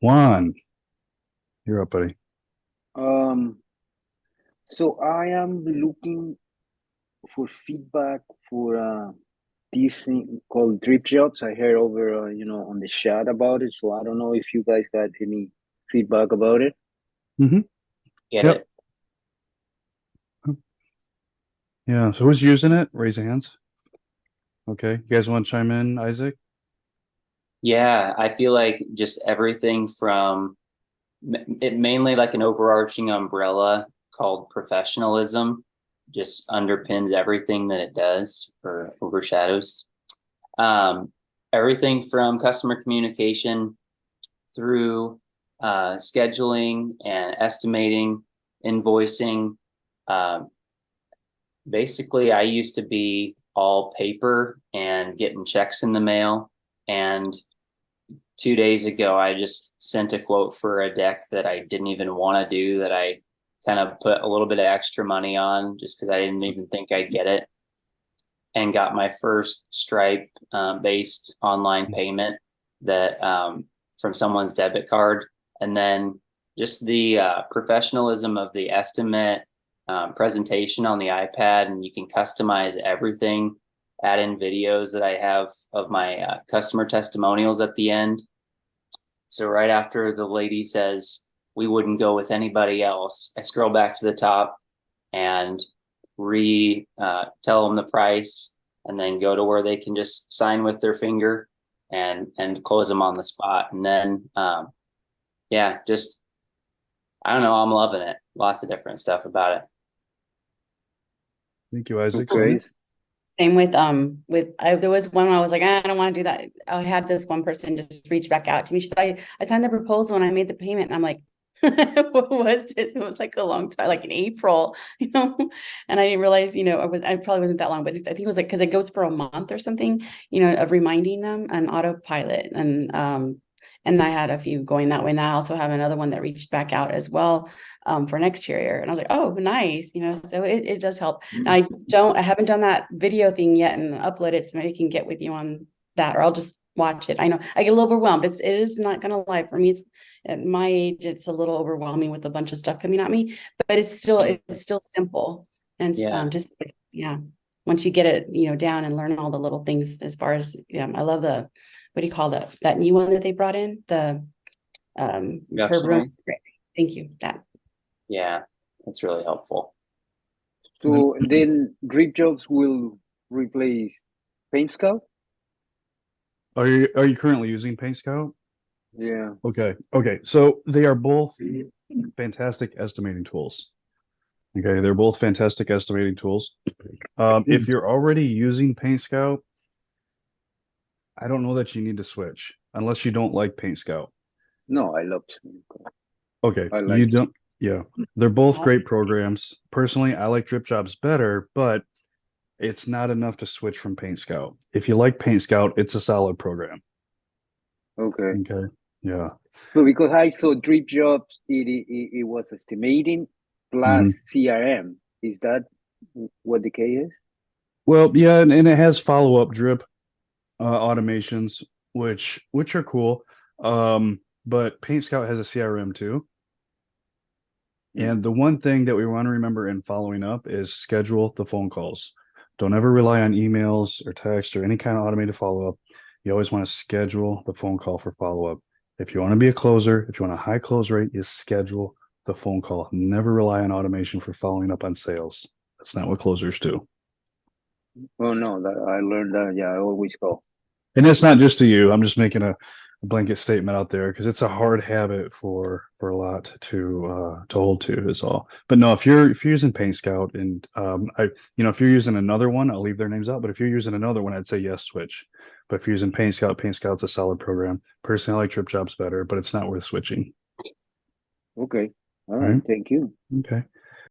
Juan, you're up, buddy. Um, so I am looking for feedback for this thing called drip jobs. I heard over, on the chat about it. So I don't know if you guys got any feedback about it. Hmm. Get Yep. it? Yeah. So who's using it? Raise your hands. Okay. You guys want to chime in, Isaac? Yeah, I feel like just everything from it mainly like an overarching umbrella called professionalism just underpins everything that it does or overshadows. Um, Everything from customer communication through scheduling and estimating, invoicing. Um, Basically, I used to be all paper and getting checks in the mail. And 2 days ago, I just sent a quote for a deck that I didn't even want to do, that I kind of put a little bit of extra money on just because I didn't even think I'd get it, and got my first Stripe based online payment that from someone's debit card. And then just the professionalism of the estimate presentation on the iPad, and you can customize everything, add in videos that I have of my customer testimonials at the end. So right after the lady says, we wouldn't go with anybody else, I scroll back to the top and tell them the price, and then go to where they can just sign with their finger and close them on the spot. And then yeah, just I don't know, I'm loving it. Lots of different stuff about it. Thank you, Isaac. Okay. Sonia? Same with there was one where I was like, I don't want to do that. I had this one person just reach back out to me. She's like, I signed the proposal and I made the payment. And I'm like, what was this? It was like a long time, like in April, and I didn't realize, I probably wasn't that long, but I think it was like, because it goes for a month or something, of reminding them on autopilot. And I had a few going that way. And I also have another one that reached back out as well, for an exterior. And I was like, oh, nice. So it does help. And I haven't done that video thing yet and upload it. So maybe I can get with you on that, or I'll just watch it. I know I get a little overwhelmed. It is not going to lie for me. It's at my age, it's a little overwhelming with a bunch of stuff coming at me, but it's still simple. And Yeah. just, yeah, once you get it, down and learn all the little things as far as, I love what do you call that new one that they brought in? The per room. Production. Thank you. That. Yeah, that's really helpful. So then drip jobs will replace Paint Scout? Are you currently using Paint Scout? Yeah. Okay. Okay. So they are both fantastic estimating tools. Okay. They're both fantastic estimating tools. If you're already using Paint Scout, I don't know that you need to switch unless you don't like Paint Scout. No, I love Paint Scout. Okay. I You like it. don't, yeah. They're both great programs. Personally, I like Drip Jobs better, but it's not enough to switch from Paint Scout. If you like Paint Scout, it's a solid program. Okay. Okay. Yeah. But because I thought drip jobs, it was estimating Hmm. plus CRM. Is that what the case is? Well, yeah, and it has follow-up drip automations, which are cool. But Paint Scout has a CRM too. Mm. And the one thing that we want to remember in following up is schedule the phone calls. Don't ever rely on emails or text or any kind of automated follow-up. You always want to schedule the phone call for follow-up. If you want to be a closer, if you want a high close rate, you schedule the phone call. Never rely on automation for following up on sales. That's not what closers do. Oh no, that I learned that. Yeah, I always go. And it's not just to you. I'm just making a blanket statement out there because it's a hard habit for a lot to hold to is all. But no, if you're using Paint Scout and if you're using another one, I'll leave their names out. But if you're using another one, I'd say yes, switch. But if you're using Paint Scout's a solid program. Personally, I like Trip Jobs better, but it's not worth switching. Okay. All All right. right. Thank you. Okay.